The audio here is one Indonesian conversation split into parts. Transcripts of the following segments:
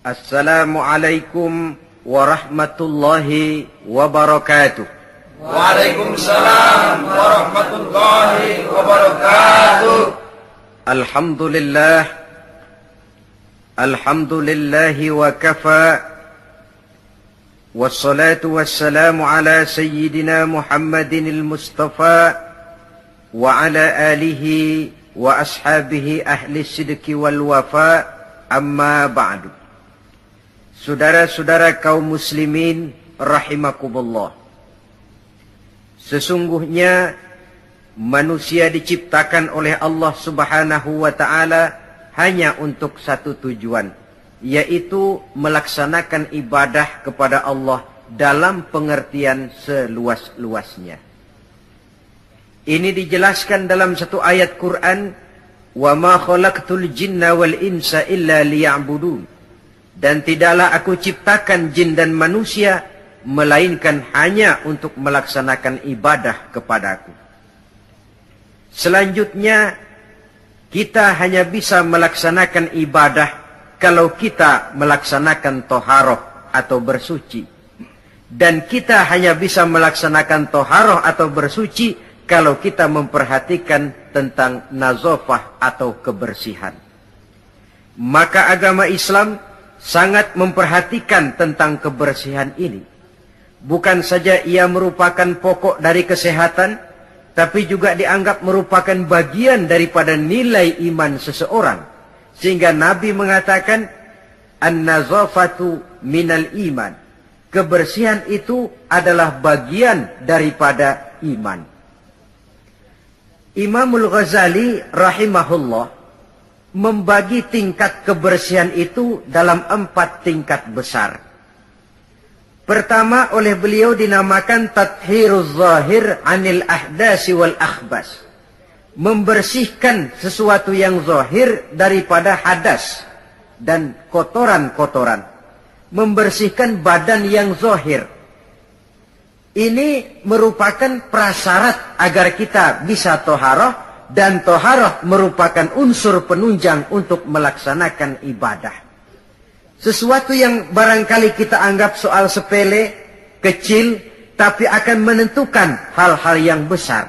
Assalamualaikum warahmatullahi wabarakatuh. Waalaikumsalam warahmatullahi wabarakatuh. Alhamdulillahi wa kafa. Wassalatu wassalamu ala sayyidina Muhammadin al-Mustafa wa ala alihi wa ashabihi ahli sidqi wal wafa, amma ba'du. Saudara-saudara kaum muslimin rahimakumullah. Sesungguhnya manusia diciptakan oleh Allah Subhanahu wa taala hanya untuk satu tujuan, yaitu melaksanakan ibadah kepada Allah dalam pengertian seluas-luasnya. Ini dijelaskan dalam satu ayat Quran, "Wa ma khalaqtul jinna wal insa illa liya'budun." Dan tidaklah aku ciptakan jin dan manusia melainkan hanya untuk melaksanakan ibadah kepadaku. Selanjutnya, kita hanya bisa melaksanakan ibadah kalau kita melaksanakan toharoh atau bersuci. Dan kita hanya bisa melaksanakan toharoh atau bersuci kalau kita memperhatikan tentang nazafah atau kebersihan. Maka agama Islam sangat memperhatikan tentang kebersihan ini. Bukan saja ia merupakan pokok dari kesehatan, tapi juga dianggap merupakan bagian daripada nilai iman seseorang. Sehingga Nabi mengatakan, "An-nazafatu minal iman." Kebersihan itu adalah bagian daripada iman. Imamul Ghazali rahimahullah membagi tingkat kebersihan itu dalam 4 tingkat besar. Pertama, oleh beliau dinamakan tathhiruz zahir anil ahdasi wal akhbas. Membersihkan sesuatu yang zahir daripada hadas dan kotoran-kotoran. Membersihkan badan yang zahir. Ini merupakan prasyarat agar kita bisa toharoh. Dan toharoh merupakan unsur penunjang untuk melaksanakan ibadah. Sesuatu yang barangkali kita anggap soal sepele, kecil, tapi akan menentukan hal-hal yang besar.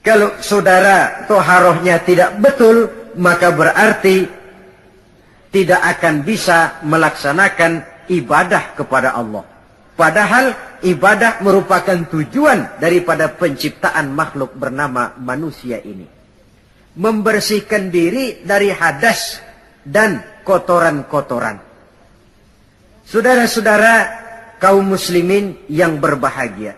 Kalau saudara toharohnya tidak betul, maka berarti tidak akan bisa melaksanakan ibadah kepada Allah. Padahal ibadah merupakan tujuan daripada penciptaan makhluk bernama manusia ini. Membersihkan diri dari hadas dan kotoran-kotoran. Saudara-saudara kaum muslimin yang berbahagia.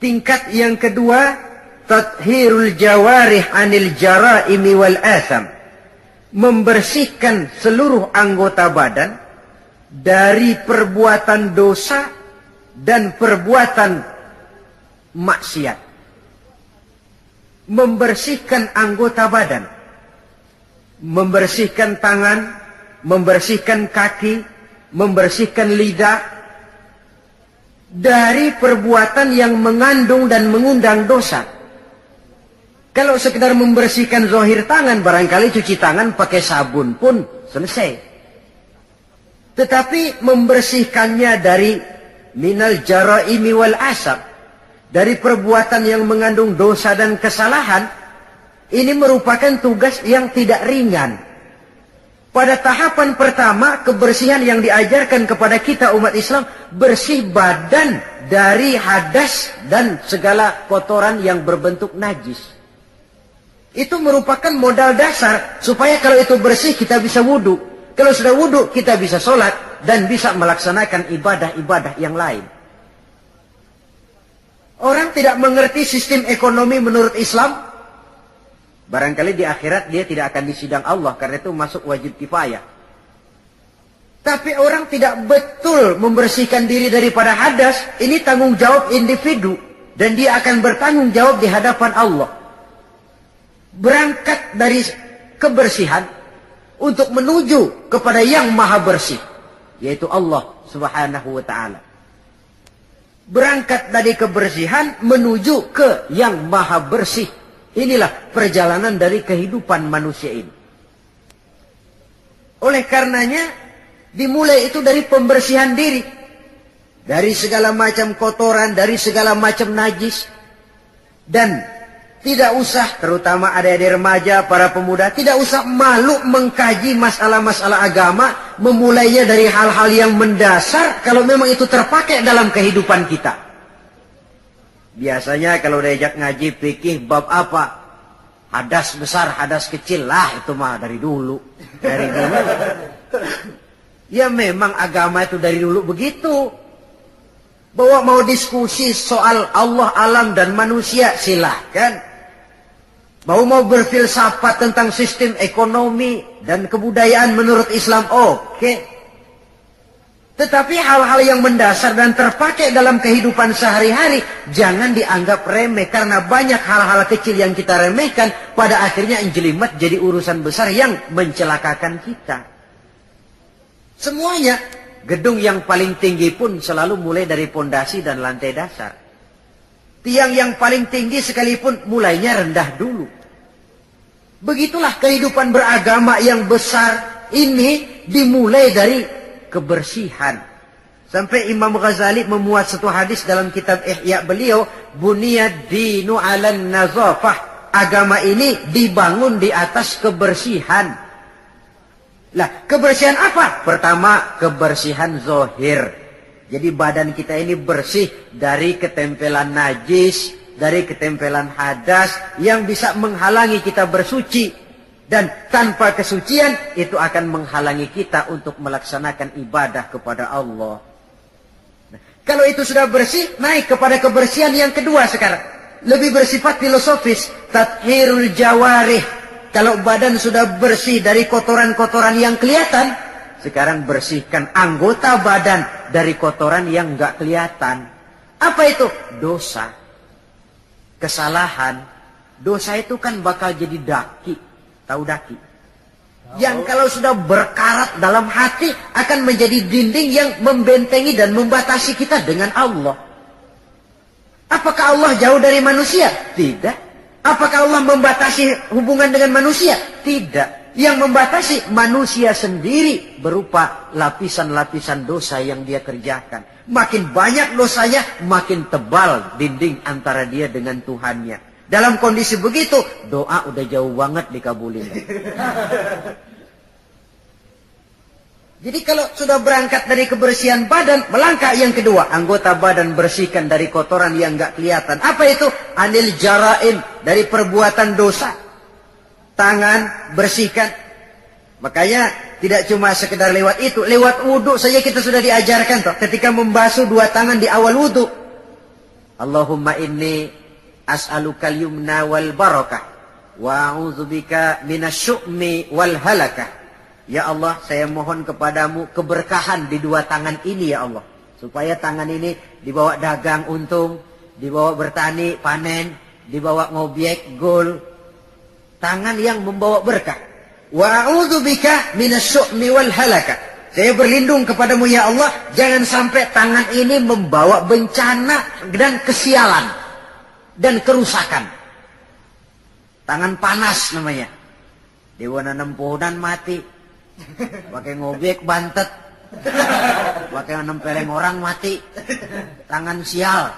Tingkat yang kedua, tathhirul jawarih anil jaraimi wal atham. Membersihkan seluruh anggota badan dari perbuatan dosa dan perbuatan maksiat. Membersihkan anggota badan, membersihkan tangan, membersihkan kaki, membersihkan lidah dari perbuatan yang mengandung dan mengundang dosa. Kalau sekedar membersihkan zahir tangan, barangkali cuci tangan pakai sabun pun selesai. Tetapi membersihkannya dari minal jaraimi wal asab, dari perbuatan yang mengandung dosa dan kesalahan, ini merupakan tugas yang tidak ringan. Pada tahapan pertama, kebersihan yang diajarkan kepada kita umat Islam, bersih badan dari hadas dan segala kotoran yang berbentuk najis. Itu merupakan modal dasar supaya kalau itu bersih kita bisa wudu. Kalau sudah wudu kita bisa sholat dan bisa melaksanakan ibadah-ibadah yang lain. Orang tidak mengerti sistem ekonomi menurut Islam, barangkali di akhirat dia tidak akan disidang Allah, karena itu masuk wajib kifayah. Tapi orang tidak betul membersihkan diri daripada hadas, ini tanggung jawab individu. Dan dia akan bertanggung jawab di hadapan Allah. Berangkat dari kebersihan untuk menuju kepada yang maha bersih, yaitu Allah Subhanahu wa ta'ala. Berangkat dari kebersihan menuju ke yang maha bersih. Inilah perjalanan dari kehidupan manusia ini. Oleh karenanya, dimulai itu dari pembersihan diri. Dari segala macam kotoran, dari segala macam najis. Dan tidak usah, terutama adik-adik remaja, para pemuda, tidak usah malu mengkaji masalah-masalah agama, memulainya dari hal-hal yang mendasar, kalau memang itu terpakai dalam kehidupan kita. Biasanya kalau diajak ngaji fikih bab apa? Hadas besar, hadas kecil, lah itu mah dari dulu. Dari dulu. Ya memang agama itu dari dulu begitu. Bahwa mau diskusi soal Allah, alam, dan manusia, silahkan. Mau berfilsafat tentang sistem ekonomi dan kebudayaan menurut Islam, oke. Tetapi hal-hal yang mendasar dan terpakai dalam kehidupan sehari-hari jangan dianggap remeh, karena banyak hal-hal kecil yang kita remehkan pada akhirnya menjelimet jadi urusan besar yang mencelakakan kita. Semuanya, gedung yang paling tinggi pun selalu mulai dari pondasi dan lantai dasar. Tiang yang paling tinggi sekalipun mulainya rendah dulu. Begitulah kehidupan beragama yang besar ini dimulai dari kebersihan. Sampai Imam Ghazali memuat satu hadis dalam kitab Ihya beliau, buniyad dinu 'alan nazafah. Agama ini dibangun di atas kebersihan. Lah, kebersihan apa? Pertama, kebersihan zahir. Jadi badan kita ini bersih dari ketempelan najis, dari ketempelan hadas yang bisa menghalangi kita bersuci. Dan tanpa kesucian itu akan menghalangi kita untuk melaksanakan ibadah kepada Allah. Nah, kalau itu sudah bersih, naik kepada kebersihan yang kedua sekarang. Lebih bersifat filosofis, tathhirul jawarih. Kalau badan sudah bersih dari kotoran-kotoran yang kelihatan, sekarang bersihkan anggota badan dari kotoran yang nggak kelihatan. Apa itu? Dosa. Kesalahan. Dosa itu kan bakal jadi daki. Tahu daki? Yang kalau sudah berkarat dalam hati akan menjadi dinding yang membentengi dan membatasi kita dengan Allah. Apakah Allah jauh dari manusia? Tidak. Apakah Allah membatasi hubungan dengan manusia? Tidak. Yang membatasi manusia sendiri berupa lapisan-lapisan dosa yang dia kerjakan. Makin banyak dosanya, makin tebal dinding antara dia dengan Tuhannya. Dalam kondisi begitu, doa udah jauh banget dikabulin. Jadi kalau sudah berangkat dari kebersihan badan, melangkah yang kedua, anggota badan bersihkan dari kotoran yang nggak kelihatan. Apa itu? Anil jaraim, dari perbuatan dosa. Tangan bersihkan. Makanya tidak cuma sekedar lewat itu, lewat wudhu saja kita sudah diajarkan toh. Ketika membasuh dua tangan di awal wudhu, Allahumma inni as'alukal yumna wal barakah wa a'udzubika minasyu'mi wal halakah. Ya Allah, saya mohon kepadamu keberkahan di dua tangan ini ya Allah. Supaya tangan ini dibawa dagang untung, dibawa bertani panen, dibawa ngobyek gol. Tangan yang membawa berkah. Wa a'udzubika minasyu'mi wal halakah. Saya berlindung kepadamu ya Allah, jangan sampai tangan ini membawa bencana dan kesialan dan kerusakan. Tangan panas namanya. Dewa nanam pohonan mati. Pakai ngobek bantet, pakai nempeleng orang mati, tangan sial.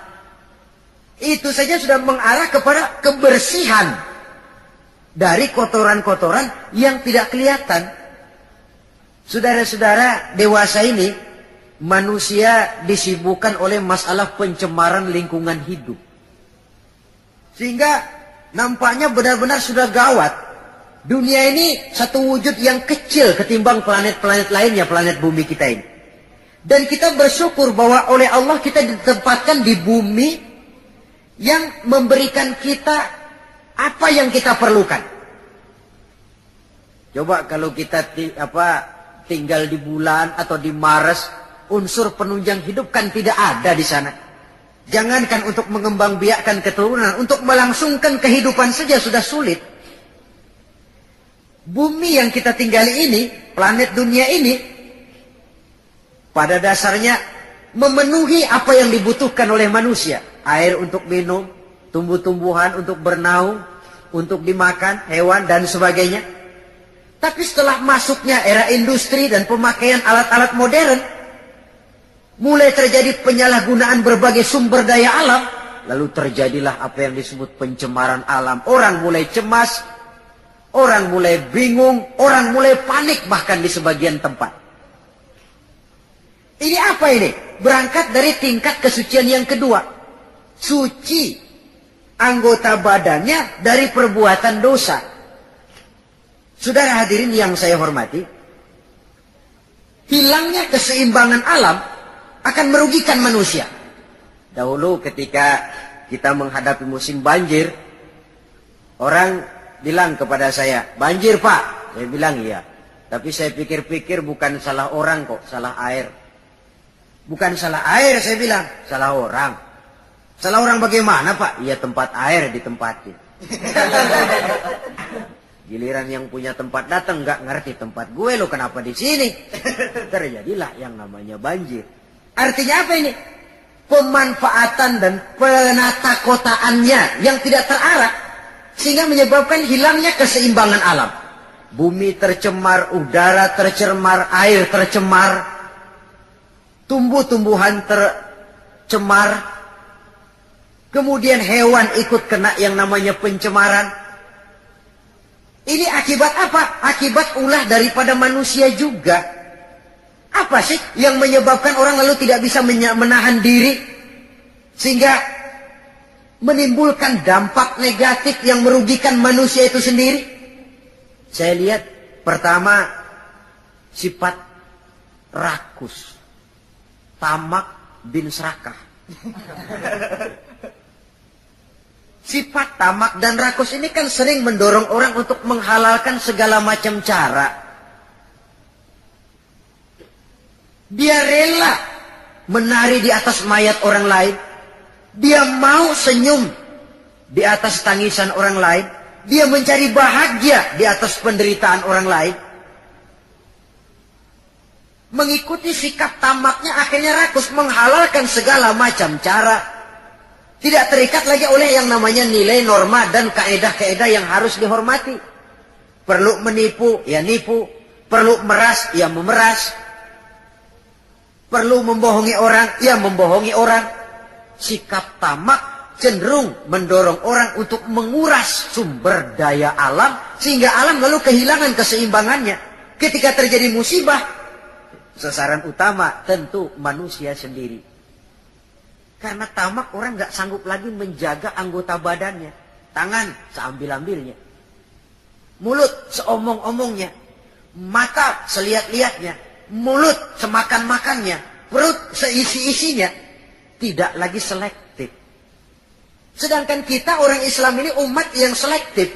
Itu saja sudah mengarah kepada kebersihan dari kotoran-kotoran yang tidak kelihatan. Saudara-saudara, dewasa ini manusia disibukkan oleh masalah pencemaran lingkungan hidup, sehingga nampaknya benar-benar sudah gawat. Dunia ini satu wujud yang kecil ketimbang planet-planet lainnya, planet bumi kita ini. Dan kita bersyukur bahwa oleh Allah kita ditempatkan di bumi yang memberikan kita apa yang kita perlukan. Coba kalau kita tinggal di bulan atau di Mars, unsur penunjang hidup kan tidak ada di sana. Jangankan untuk mengembangbiakkan keturunan, untuk melangsungkan kehidupan saja sudah sulit. Bumi yang kita tinggali ini, planet dunia ini, pada dasarnya memenuhi apa yang dibutuhkan oleh manusia. Air untuk minum, tumbuh-tumbuhan untuk bernaung, untuk dimakan, hewan dan sebagainya. Tapi setelah masuknya era industri dan pemakaian alat-alat modern, mulai terjadi penyalahgunaan berbagai sumber daya alam, lalu terjadilah apa yang disebut pencemaran alam. Orang mulai cemas, orang mulai bingung, orang mulai panik bahkan di sebagian tempat. Ini apa ini? Berangkat dari tingkat kesucian yang kedua. Suci anggota badannya dari perbuatan dosa. Saudara hadirin yang saya hormati, hilangnya keseimbangan alam akan merugikan manusia. Dahulu ketika kita menghadapi musim banjir, orang bilang kepada saya, banjir Pak. Saya bilang iya. Tapi saya pikir-pikir bukan salah orang kok, salah air. Bukan salah air saya bilang, salah orang. Salah orang bagaimana Pak? Iya tempat air ditempatin. Giliran yang punya tempat datang nggak ngerti tempat gue lo kenapa di sini. Terjadilah yang namanya banjir. Artinya apa ini? Pemanfaatan dan penata kotaannya yang tidak terarah sehingga menyebabkan hilangnya keseimbangan alam. Bumi tercemar, udara tercemar, air tercemar, tumbuh-tumbuhan tercemar, kemudian hewan ikut kena yang namanya pencemaran. Ini akibat apa? Akibat ulah daripada manusia juga. Apa sih yang menyebabkan orang lalu tidak bisa menahan diri sehingga menimbulkan dampak negatif yang merugikan manusia itu sendiri? Saya lihat pertama sifat rakus, tamak bin serakah. Sifat tamak dan rakus ini kan sering mendorong orang untuk menghalalkan segala macam cara. Dia rela menari di atas mayat orang lain. Dia mau senyum di atas tangisan orang lain. Dia mencari bahagia di atas penderitaan orang lain. Mengikuti sikap tamaknya akhirnya rakus menghalalkan segala macam cara. Tidak terikat lagi oleh yang namanya nilai, norma, dan kaedah-kaedah yang harus dihormati. Perlu menipu, ya nipu. Perlu meras, ya memeras. Perlu membohongi orang, ya membohongi orang. Sikap tamak cenderung mendorong orang untuk menguras sumber daya alam, sehingga alam lalu kehilangan keseimbangannya. Ketika terjadi musibah, sasaran utama tentu manusia sendiri. Karena tamak orang nggak sanggup lagi menjaga anggota badannya. Tangan seambil-ambilnya. Mulut seomong-omongnya. Mata selihat-lihatnya. Mulut semakan-makannya, perut seisi-isinya, tidak lagi selektif. Sedangkan kita orang Islam ini umat yang selektif.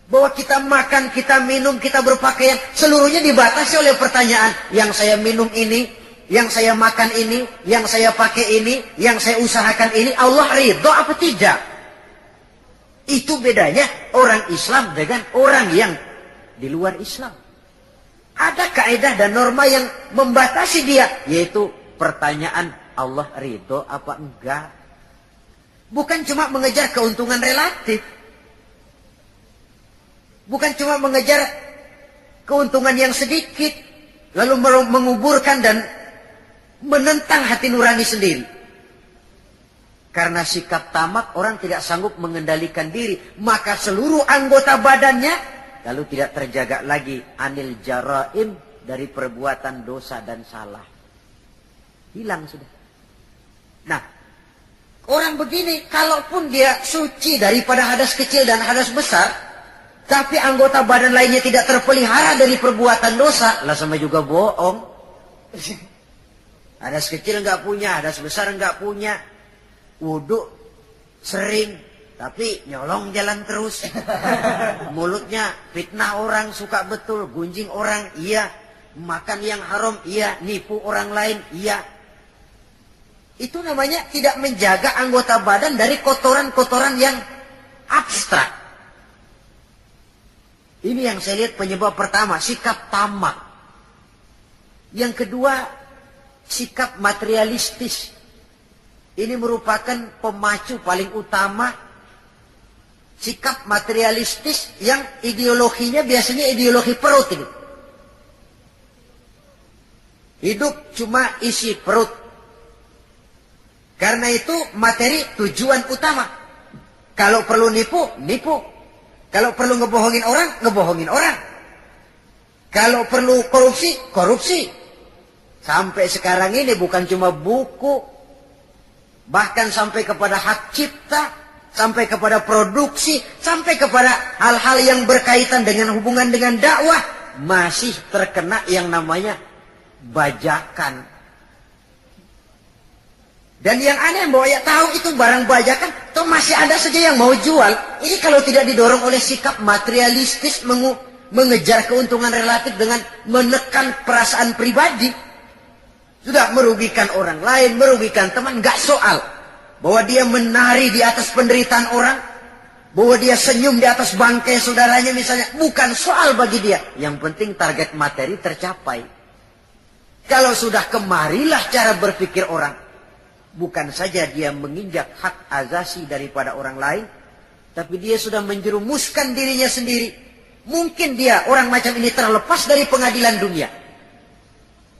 Bahwa kita makan, kita minum, kita berpakaian, seluruhnya dibatasi oleh pertanyaan, yang saya minum ini, yang saya makan ini, yang saya pakai ini, yang saya usahakan ini, Allah ridho apa tidak? Itu bedanya orang Islam dengan orang yang di luar Islam. Ada kaedah dan norma yang membatasi dia, yaitu pertanyaan Allah ridho apa enggak. Bukan cuma mengejar keuntungan relatif. Bukan cuma mengejar keuntungan yang sedikit, lalu menguburkan dan menentang hati nurani sendiri. Karena sikap tamak orang tidak sanggup mengendalikan diri, maka seluruh anggota badannya lalu tidak terjaga lagi anil jaraim dari perbuatan dosa dan salah. Hilang sudah. Nah, orang begini kalaupun dia suci daripada hadas kecil dan hadas besar, tapi anggota badan lainnya tidak terpelihara dari perbuatan dosa, lah sama juga bohong. Hadas kecil enggak punya, hadas besar enggak punya. Wudu sering tapi nyolong jalan terus. Mulutnya fitnah orang, suka betul, gunjing orang, iya. Makan yang haram, iya. Nipu orang lain, iya. Itu namanya tidak menjaga anggota badan dari kotoran-kotoran yang abstrak. Ini yang saya lihat penyebab pertama, sikap tamak. Yang kedua, sikap materialistis. Ini merupakan pemacu paling utama Sikap materialistis yang ideologinya biasanya ideologi perut ini. Hidup cuma isi perut. Karena itu materi tujuan utama. Kalau perlu nipu, nipu. Kalau perlu ngebohongin orang, ngebohongin orang. Kalau perlu korupsi, korupsi. Sampai sekarang ini bukan cuma buku, bahkan sampai kepada hak cipta, sampai kepada produksi, sampai kepada hal-hal yang berkaitan dengan hubungan dengan dakwah, masih terkena yang namanya bajakan. Dan yang aneh bahwa ya tahu itu barang bajakan, toh masih ada saja yang mau jual. Ini kalau tidak didorong oleh sikap materialistis mengejar keuntungan relatif dengan menekan perasaan pribadi, sudah merugikan orang lain, merugikan teman, nggak soal. Bahwa dia menari di atas penderitaan orang, bahwa dia senyum di atas bangkai saudaranya misalnya, bukan soal bagi dia. Yang penting target materi tercapai. Kalau sudah kemarilah cara berpikir orang. Bukan saja dia menginjak hak azasi daripada orang lain, tapi dia sudah menjerumuskan dirinya sendiri. Mungkin dia, orang macam ini terlepas dari pengadilan dunia.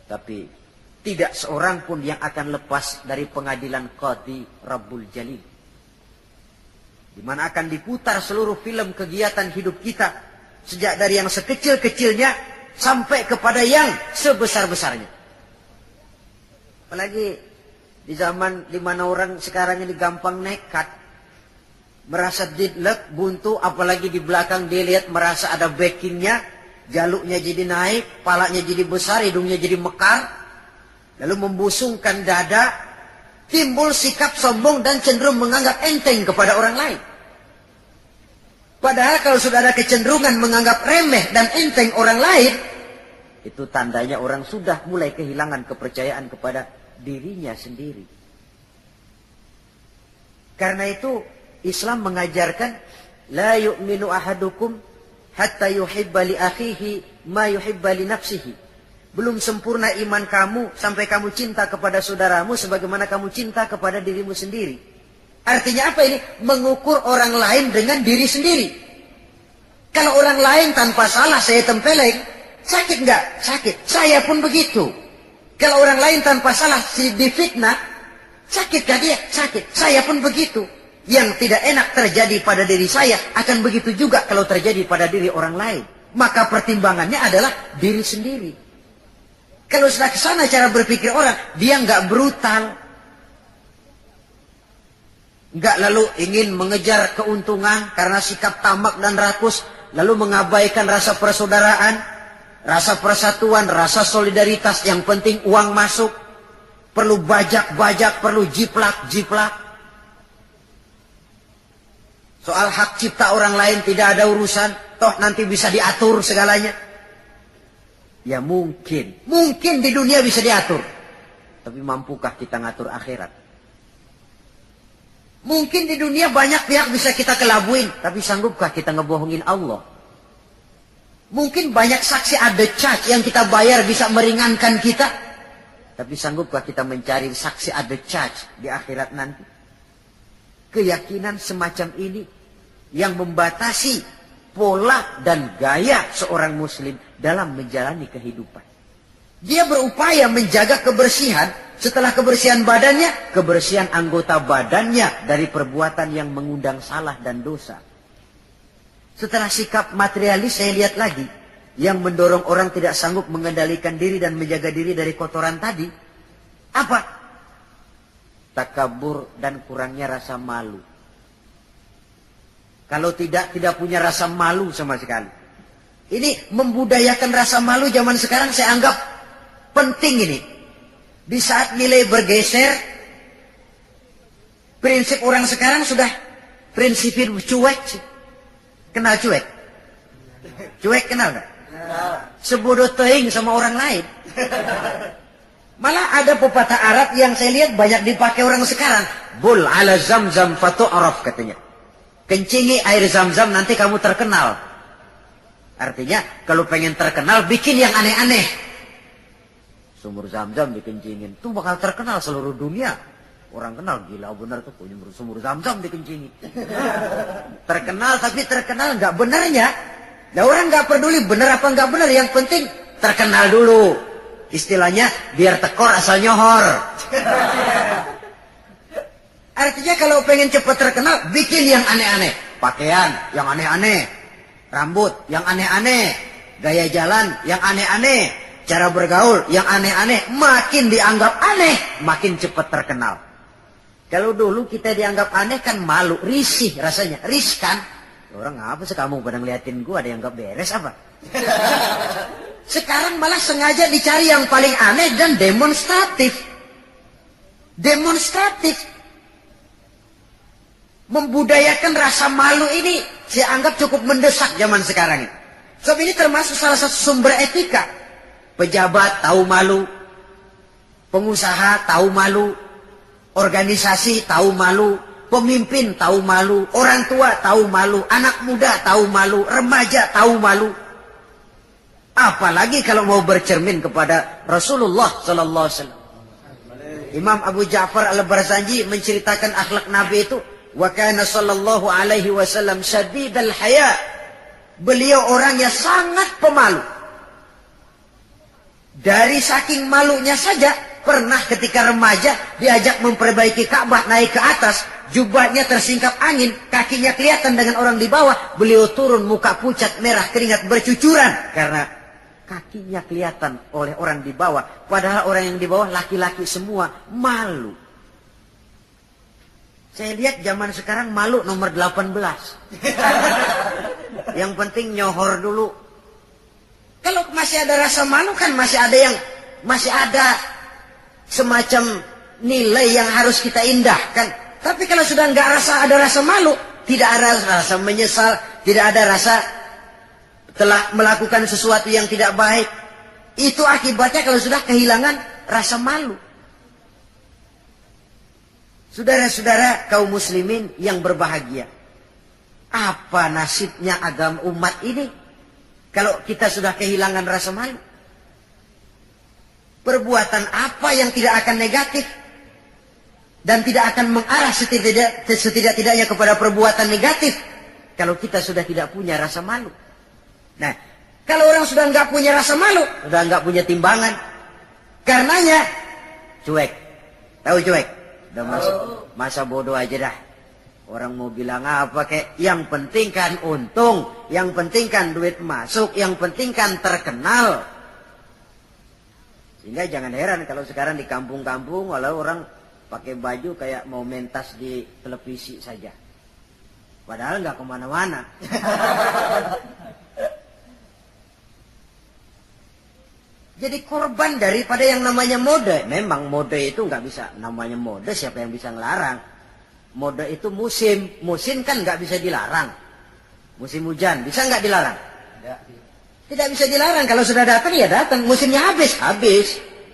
Tapi tidak seorang pun yang akan lepas dari pengadilan Qadhi Rabbul Jalil. Di mana akan diputar seluruh film kegiatan hidup kita. Sejak dari yang sekecil-kecilnya sampai kepada yang sebesar-besarnya. Apalagi di zaman di mana orang sekarang ini gampang nekat. Merasa didlek, buntu, apalagi di belakang dia lihat merasa ada backingnya. Jaluknya jadi naik, palanya jadi besar, hidungnya jadi mekar. Lalu membusungkan dada, timbul sikap sombong dan cenderung menganggap enteng kepada orang lain. Padahal kalau sudah ada kecenderungan menganggap remeh dan enteng orang lain, itu tandanya orang sudah mulai kehilangan kepercayaan kepada dirinya sendiri. Karena itu Islam mengajarkan la yu'minu ahadukum hatta yuhibba li akhihi ma yuhibba li nafsihi. Belum sempurna iman kamu sampai kamu cinta kepada saudaramu sebagaimana kamu cinta kepada dirimu sendiri. Artinya apa ini? Mengukur orang lain dengan diri sendiri. Kalau orang lain tanpa salah saya tempeleng, sakit enggak? Sakit. Saya pun begitu. Kalau orang lain tanpa salah si difitnah, sakit gak dia? Sakit. Saya pun begitu. Yang tidak enak terjadi pada diri saya akan begitu juga kalau terjadi pada diri orang lain. Maka pertimbangannya adalah diri sendiri. Kalau sudah ke sana cara berpikir orang, dia nggak brutal. Nggak lalu ingin mengejar keuntungan karena sikap tamak dan rakus, lalu mengabaikan rasa persaudaraan, rasa persatuan, rasa solidaritas. Yang penting uang masuk. Perlu bajak-bajak, perlu jiplak-jiplak. Soal hak cipta orang lain tidak ada urusan. Toh nanti bisa diatur segalanya. Ya mungkin di dunia bisa diatur. Tapi mampukah kita ngatur akhirat? Mungkin di dunia banyak pihak bisa kita kelabuin. Tapi sanggupkah kita ngebohongin Allah? Mungkin banyak saksi ada charge yang kita bayar bisa meringankan kita. Tapi sanggupkah kita mencari saksi ada charge di akhirat nanti? Keyakinan semacam ini yang membatasi pola dan gaya seorang muslim dalam menjalani kehidupan. Dia berupaya menjaga kebersihan, setelah kebersihan badannya, kebersihan anggota badannya dari perbuatan yang mengundang salah dan dosa. Setelah sikap materialis saya lihat lagi, yang mendorong orang tidak sanggup mengendalikan diri dan menjaga diri dari kotoran tadi. Apa? Takabur dan kurangnya rasa malu. Kalau tidak punya rasa malu sama sekali. Ini membudayakan rasa malu zaman sekarang saya anggap penting ini. Di saat nilai bergeser, prinsip orang sekarang sudah prinsip cuek. Kenal cuek? Cuek kenal gak? Sebodoh teing sama orang lain. Malah ada pepatah Arab yang saya lihat banyak dipakai orang sekarang. Bul ala zamzam fatu'araf katanya. Kencingi air zam-zam nanti kamu terkenal. Artinya kalau pengen terkenal bikin yang aneh-aneh. Sumur zam-zam dikencingin. Itu bakal terkenal seluruh dunia. Orang kenal, gila bener tuh, punya sumur Zam-Zam dikencingi. Terkenal, tapi terkenal nggak benernya. Nah orang nggak peduli bener apa nggak bener, yang penting terkenal dulu. Istilahnya biar tekor asal nyohor. Artinya kalau pengen cepat terkenal, bikin yang aneh-aneh. Pakaian yang aneh-aneh, rambut yang aneh-aneh, gaya jalan yang aneh-aneh, cara bergaul yang aneh-aneh. Makin dianggap aneh, makin cepat terkenal. Kalau dulu kita dianggap aneh kan malu, risih rasanya, riskan. Orang apa sih kamu pada ngeliatin gua, ada yang gak beres apa? Sekarang malah sengaja dicari yang paling aneh dan demonstratif. Demonstratif. Membudayakan rasa malu ini saya anggap cukup mendesak zaman sekarang ini. Sebab ini termasuk salah satu sumber etika. Pejabat tahu malu, pengusaha tahu malu, organisasi tahu malu, pemimpin tahu malu, orang tua tahu malu, anak muda tahu malu, remaja tahu malu. Apalagi kalau mau bercermin kepada Rasulullah sallallahu alaihi wasallam. Imam Abu Ja'far Al-Barzanji menceritakan akhlak Nabi itu, wa kana sallallahu alaihi wasallam syadidal haya. Beliau orang yang sangat pemalu. Dari saking malunya saja, pernah ketika remaja diajak memperbaiki Ka'bah naik ke atas, jubahnya tersingkap angin, kakinya kelihatan dengan orang di bawah, beliau turun muka pucat merah keringat bercucuran karena kakinya kelihatan oleh orang di bawah, padahal orang yang di bawah laki-laki semua, malu. Saya lihat zaman sekarang malu nomor 18. Yang penting nyohor dulu. Kalau masih ada rasa malu kan masih ada semacam nilai yang harus kita indahkan. Tapi kalau sudah ada rasa malu, tidak ada rasa menyesal, tidak ada rasa telah melakukan sesuatu yang tidak baik. Itu akibatnya kalau sudah kehilangan rasa malu. Saudara-saudara kaum muslimin yang berbahagia, apa nasibnya agama umat ini kalau kita sudah kehilangan rasa malu? Perbuatan apa yang tidak akan negatif dan tidak akan mengarah setidak-tidaknya kepada perbuatan negatif kalau kita sudah tidak punya rasa malu? Nah, kalau orang sudah nggak punya rasa malu, sudah nggak punya timbangan, karenanya cuek. Tahu cuek? Udah masa bodoh aja dah. Orang mau bilang apa kek, yang penting kan untung, yang penting kan duit masuk, yang penting kan terkenal. Sehingga jangan heran kalau sekarang di kampung-kampung walau orang pakai baju kayak mau mentas di televisi saja. Padahal nggak kemana-mana. Jadi korban daripada yang namanya mode. Memang mode itu nggak bisa, namanya mode siapa yang bisa ngelarang? Mode itu musim, musim kan nggak bisa dilarang. Musim hujan bisa nggak dilarang? Tidak bisa dilarang. Kalau sudah datang ya datang. Musimnya habis.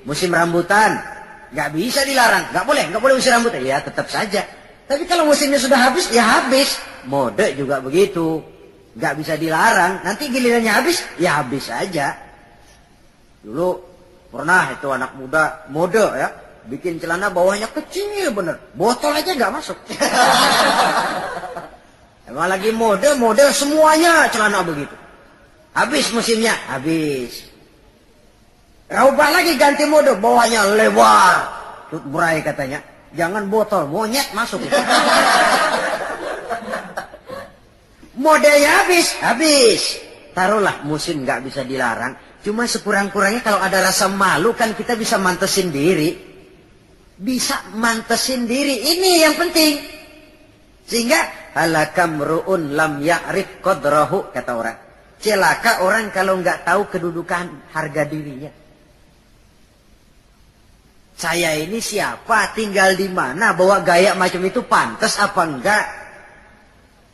Musim rambutan nggak bisa dilarang, nggak boleh musim rambutan. Ya tetap saja. Tapi kalau musimnya sudah habis ya habis. Mode juga begitu, nggak bisa dilarang. Nanti gilirannya habis ya habis saja. Dulu pernah itu anak muda mode ya. Bikin celana bawahnya kecil bener. Botol aja nggak masuk. Emang lagi mode semuanya celana begitu. Habis musimnya, habis. Ubah lagi ganti mode, bawahnya lebar. Tut berai katanya. Jangan botol, monyet masuk. Modenya habis. Taruhlah musim nggak bisa dilarang. Cuma sekurang-kurangnya kalau ada rasa malu kan kita bisa mantesin diri. Ini yang penting. Sehingga halakam ru'un lam ya'rif qadrahu, kata orang. Celaka orang kalau nggak tahu kedudukan harga dirinya. Saya ini siapa, tinggal di mana, bawa gaya macam itu pantas apa enggak?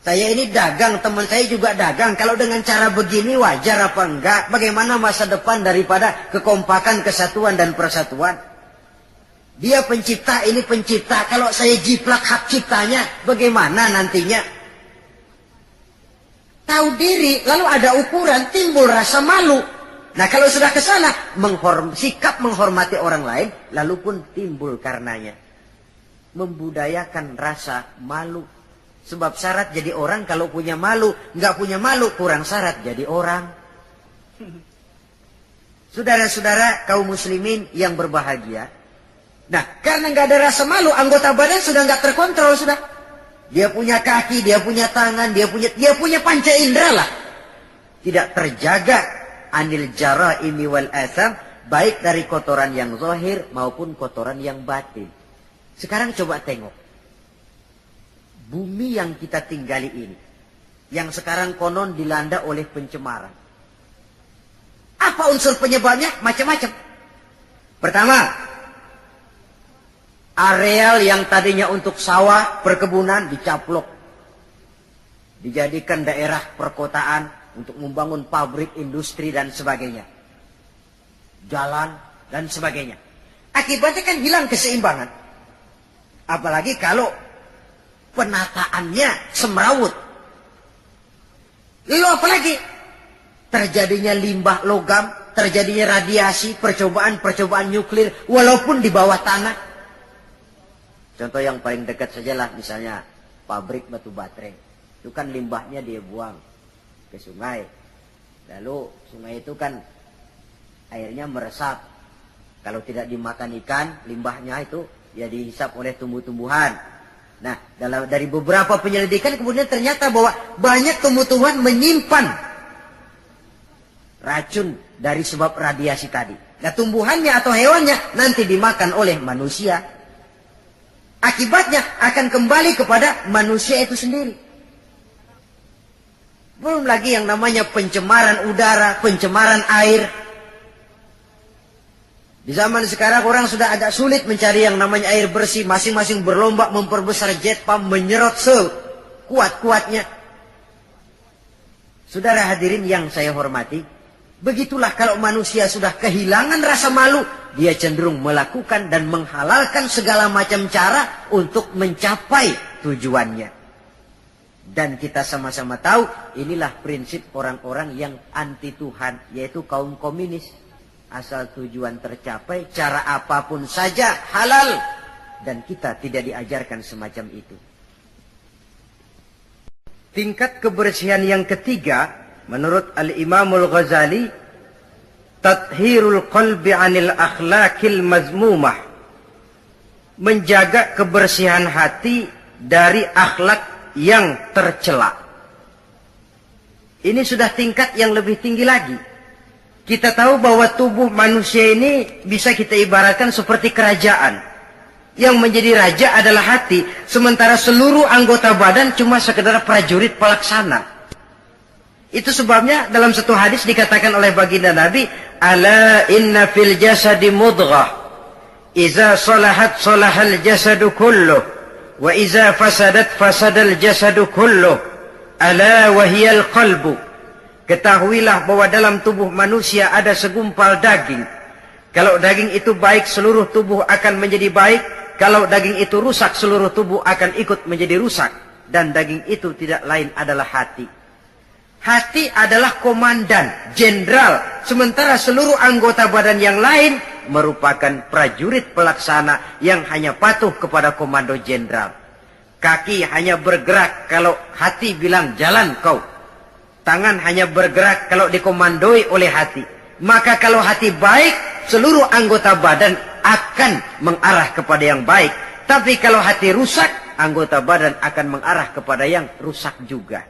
Saya ini dagang, teman saya juga dagang. Kalau dengan cara begini wajar apa enggak? Bagaimana masa depan daripada kekompakan, kesatuan dan persatuan? Dia pencipta, ini pencipta. Kalau saya jiplak hak ciptanya, bagaimana nantinya? Tahu diri, lalu ada ukuran, timbul rasa malu. Nah kalau sudah ke sana, sikap menghormati orang lain, lalu pun timbul karenanya. membudayakan rasa malu. Sebab syarat jadi orang kalau punya malu, nggak punya malu kurang syarat jadi orang. Saudara-saudara kaum muslimin yang berbahagia. Nah, karena nggak ada rasa malu, anggota badan sudah nggak terkontrol sudah. Dia punya kaki, dia punya tangan, dia punya panca indera lah. Tidak terjaga anil jaraimi wal asam, baik dari kotoran yang zahir maupun kotoran yang batin. Sekarang coba tengok. Bumi yang kita tinggali ini, yang sekarang konon dilanda oleh pencemaran. Apa unsur penyebabnya? Macam-macam. Pertama, areal yang tadinya untuk sawah, perkebunan dicaplok. Dijadikan daerah perkotaan untuk membangun pabrik, industri dan sebagainya. Jalan dan sebagainya. Akibatnya kan hilang keseimbangan. Apalagi kalau penataannya semrawut. Lalu apalagi? Terjadinya limbah logam, terjadinya radiasi, percobaan nuklir, walaupun di bawah tanah. Contoh yang paling dekat sajalah misalnya pabrik batu baterai. Itu kan limbahnya dia buang ke sungai. Lalu sungai itu kan airnya meresap. Kalau tidak dimakan ikan, limbahnya itu ya dihisap oleh tumbuh-tumbuhan. Nah, dari beberapa penyelidikan kemudian ternyata bahwa banyak tumbuh-tumbuhan menyimpan racun dari sebab radiasi tadi. Nah, tumbuhannya atau hewannya nanti dimakan oleh manusia. Akibatnya akan kembali kepada manusia itu sendiri. Belum lagi yang namanya pencemaran udara, pencemaran air. Di zaman sekarang orang sudah agak sulit mencari yang namanya air bersih. Masing-masing berlomba memperbesar jet pump, menyerot sekuat-kuatnya. Saudara hadirin yang saya hormati, begitulah kalau manusia sudah kehilangan rasa malu, dia cenderung melakukan dan menghalalkan segala macam cara untuk mencapai tujuannya. Dan kita sama-sama tahu, inilah prinsip orang-orang yang anti Tuhan, yaitu kaum komunis. Asal tujuan tercapai, cara apapun saja halal. Dan kita tidak diajarkan semacam itu. Tingkat kebersihan yang ketiga, menurut Al-Imamul Ghazali, tathhirul qalbi anil akhlaqil mazmumah. Menjaga kebersihan hati dari akhlak yang tercela. Ini sudah tingkat yang lebih tinggi lagi. Kita tahu bahwa tubuh manusia ini bisa kita ibaratkan seperti kerajaan. Yang menjadi raja adalah hati, sementara seluruh anggota badan cuma sekedar prajurit pelaksana. Itu sebabnya dalam satu hadis dikatakan oleh baginda Nabi, ala inna fil jasadi mudghah, iza salahat salahal jasadu kulluh, wa iza fasadat fasadal jasadu kulluh, ala wahiyal qalbu. Ketahuilah bahwa dalam tubuh manusia ada segumpal daging. Kalau daging itu baik, seluruh tubuh akan menjadi baik. Kalau daging itu rusak, seluruh tubuh akan ikut menjadi rusak. Dan daging itu tidak lain adalah hati. Hati adalah komandan, jenderal. Sementara seluruh anggota badan yang lain merupakan prajurit pelaksana yang hanya patuh kepada komando jenderal. Kaki hanya bergerak kalau hati bilang jalan kau. Tangan hanya bergerak kalau dikomandoi oleh hati. Maka kalau hati baik, seluruh anggota badan akan mengarah kepada yang baik. Tapi kalau hati rusak, anggota badan akan mengarah kepada yang rusak juga.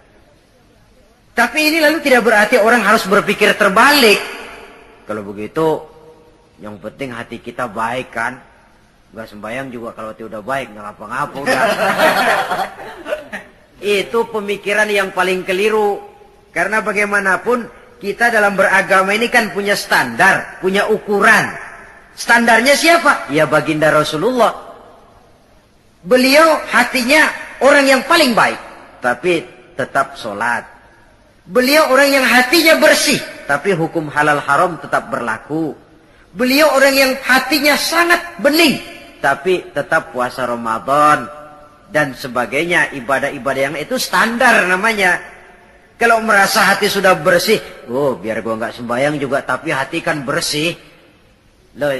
Tapi ini lalu tidak berarti orang harus berpikir terbalik. Kalau begitu, yang penting hati kita baik kan. Gak sembahyang juga kalau hati udah baik, gak ngapa-ngapa udah. Itu pemikiran yang paling keliru. Karena bagaimanapun kita dalam beragama ini kan punya standar, punya ukuran. Standarnya siapa? Ya baginda Rasulullah. Beliau hatinya orang yang paling baik, tapi tetap sholat. Beliau orang yang hatinya bersih, tapi hukum halal haram tetap berlaku. Beliau orang yang hatinya sangat bening, tapi tetap puasa Ramadan dan sebagainya, ibadah-ibadah yang itu standar namanya. Kalau merasa hati sudah bersih, oh biar gua nggak sembahyang juga, tapi hati kan bersih. Loh,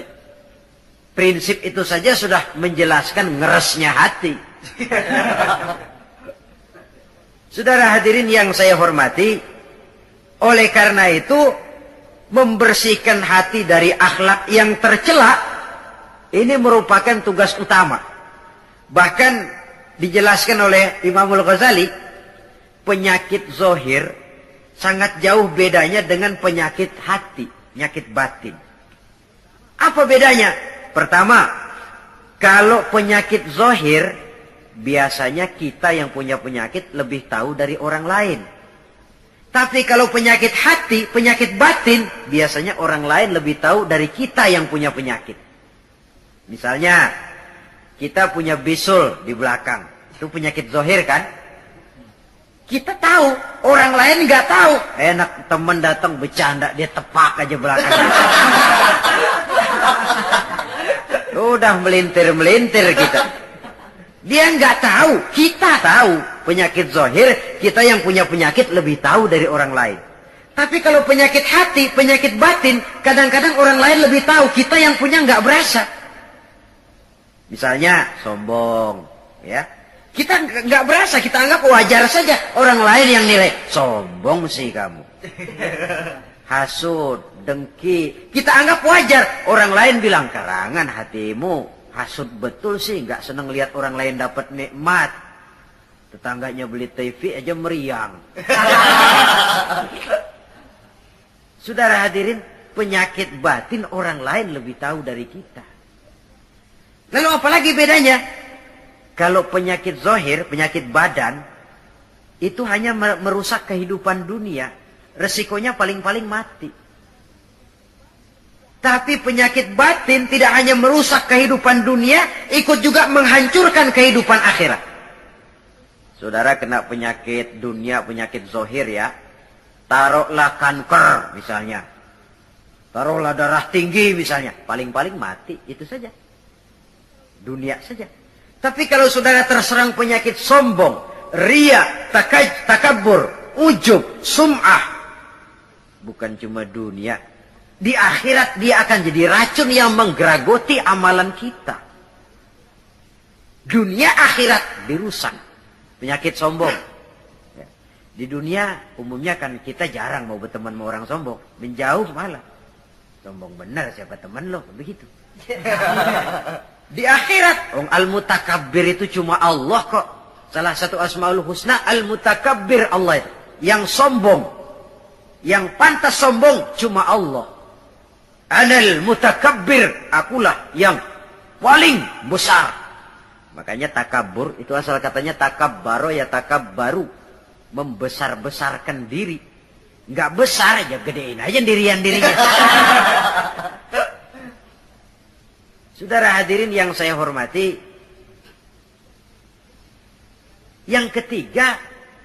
Prinsip itu saja sudah menjelaskan ngeresnya hati. Saudara hadirin yang saya hormati, oleh karena itu membersihkan hati dari akhlak yang tercela ini merupakan tugas utama. Bahkan dijelaskan oleh Imamul Ghazali, penyakit zohir sangat jauh bedanya dengan penyakit hati, penyakit batin. Apa bedanya? Pertama, kalau penyakit zohir, biasanya kita yang punya penyakit lebih tahu dari orang lain. Tapi kalau penyakit hati, penyakit batin, biasanya orang lain lebih tahu dari kita yang punya penyakit. Misalnya, kita punya bisul di belakang. Itu penyakit zohir kan? Kita tahu, orang lain nggak tahu. Enak teman datang bercanda, dia tepak aja belakang. Udah melintir-melintir kita. Dia nggak tahu, kita tahu. Penyakit zohir, kita yang punya penyakit lebih tahu dari orang lain. Tapi kalau penyakit hati, penyakit batin, kadang-kadang orang lain lebih tahu, kita yang punya nggak berasa. Misalnya sombong, ya. Kita nggak berasa, kita anggap wajar saja. Orang lain yang nilai, sombong sih kamu. Hasud, dengki, kita anggap wajar. Orang lain bilang, karangan hatimu, hasud betul sih, nggak seneng lihat orang lain dapat nikmat. Tetangganya beli TV aja meriang. Saudara hadirin, penyakit batin orang lain lebih tahu dari kita. Lalu apalagi bedanya? Kalau penyakit zohir, penyakit badan, itu hanya merusak kehidupan dunia. Resikonya paling-paling mati. Tapi penyakit batin tidak hanya merusak kehidupan dunia, ikut juga menghancurkan kehidupan akhirat. Saudara kena penyakit dunia, penyakit zohir ya. Taruhlah kanker misalnya. Taruhlah darah tinggi misalnya. Paling-paling mati, itu saja. Dunia saja. Tapi kalau saudara terserang penyakit sombong, ria, takabur, ujub, sum'ah. Bukan cuma dunia. Di akhirat dia akan jadi racun yang menggeragoti amalan kita. Dunia akhirat dirusak. Penyakit sombong. Ya. Di dunia umumnya kan kita jarang mau berteman sama orang sombong. Menjauh malah. Sombong benar siapa teman lo. Begitu. Di akhirat. Al-Mutakabbir itu cuma Allah kok. Salah satu asmaul husna Al-Mutakabbir Allah itu. Yang sombong. Yang pantas sombong cuma Allah. Anal Mutakabbir. Akulah yang paling besar. Makanya takabur itu asal katanya takabbaro ya takabbaru. Membesar-besarkan diri. Nggak besar aja, gedein aja dirinya. Saudara hadirin yang saya hormati. Yang ketiga,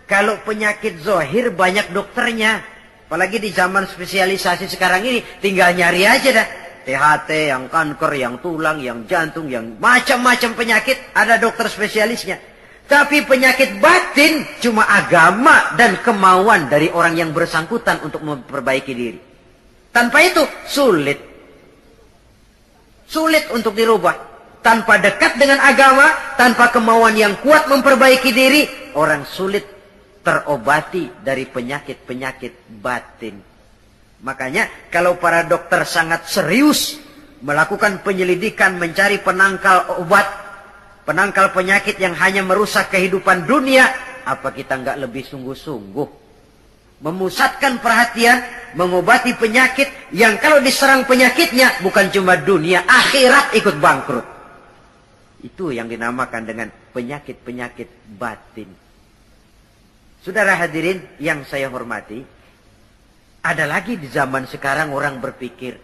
kalau penyakit zohir banyak dokternya. Apalagi di zaman spesialisasi sekarang ini, tinggal nyari aja dah. THT, yang kanker, yang tulang, yang jantung, yang macam-macam penyakit, ada dokter spesialisnya. Tapi penyakit batin cuma agama dan kemauan dari orang yang bersangkutan untuk memperbaiki diri. Tanpa itu sulit. Sulit untuk dirubah. Tanpa dekat dengan agama, tanpa kemauan yang kuat memperbaiki diri, orang sulit terobati dari penyakit-penyakit batin. Makanya kalau para dokter sangat serius melakukan penyelidikan, mencari penangkal obat, penangkal penyakit yang hanya merusak kehidupan dunia, apa kita nggak lebih sungguh-sungguh memusatkan perhatian, mengobati penyakit yang kalau diserang penyakitnya bukan cuma dunia, akhirat ikut bangkrut. Itu yang dinamakan dengan penyakit-penyakit batin. Saudara hadirin yang saya hormati, ada lagi di zaman sekarang orang berpikir,